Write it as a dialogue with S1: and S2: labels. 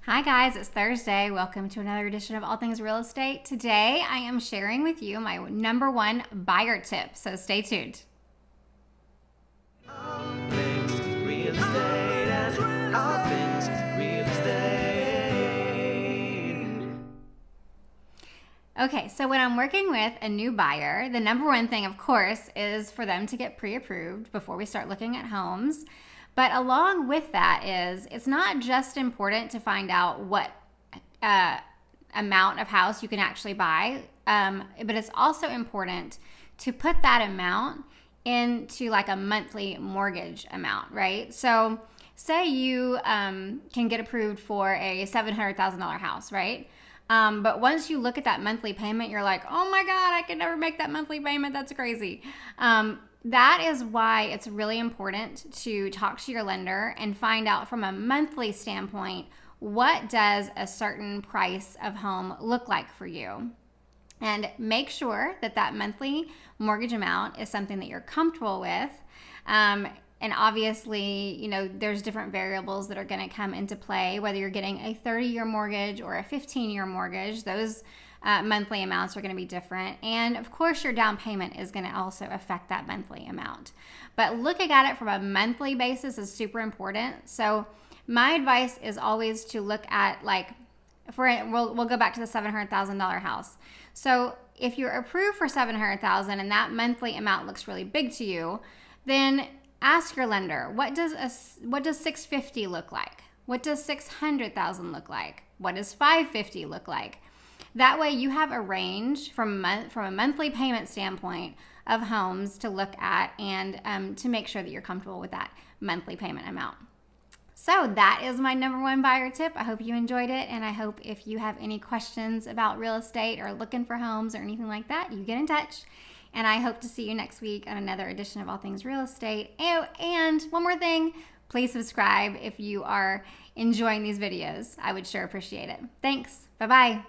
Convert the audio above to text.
S1: Hi guys, it's Thursday. Welcome to another edition of All Things Real Estate. Today I am sharing with you my number one buyer tip, so stay tuned.
S2: All things real estate and all things real estate.
S1: Okay, so when I'm working with a new buyer, the number one thing, of course, is for them to get pre-approved before we start looking at homes. But along with that it's not just important to find out what amount of house you can actually buy, but it's also important to put that amount into like a monthly mortgage amount, right? So say you can get approved for a $700,000 house, right? But once you look at that monthly payment, you're like, oh my God, I can never make that monthly payment. That's crazy. That is why it's really important to talk to your lender and find out from a monthly standpoint, what does a certain price of home look like for you? And make sure that that monthly mortgage amount is something that you're comfortable with. And obviously, there's different variables that are going to come into play, whether you're getting a 30-year mortgage or a 15-year mortgage. Those monthly amounts are going to be different. And of course, your down payment is going to also affect that monthly amount. But looking at it from a monthly basis is super important. So my advice is always to look at we'll go back to the $700,000 house. So if you're approved for $700,000 and that monthly amount looks really big to you, then ask your lender, what does $650,000 look like? What does $600,000 look like? What does $550,000 look like? That way you have a range from a monthly payment standpoint of homes to look at and to make sure that you're comfortable with that monthly payment amount. So that is my number one buyer tip. I hope you enjoyed it, and I hope if you have any questions about real estate or looking for homes or anything like that, you get in touch. And I hope to see you next week on another edition of All Things Real Estate. Oh, and one more thing, please subscribe if you are enjoying these videos. I would sure appreciate it. Thanks. Bye-bye.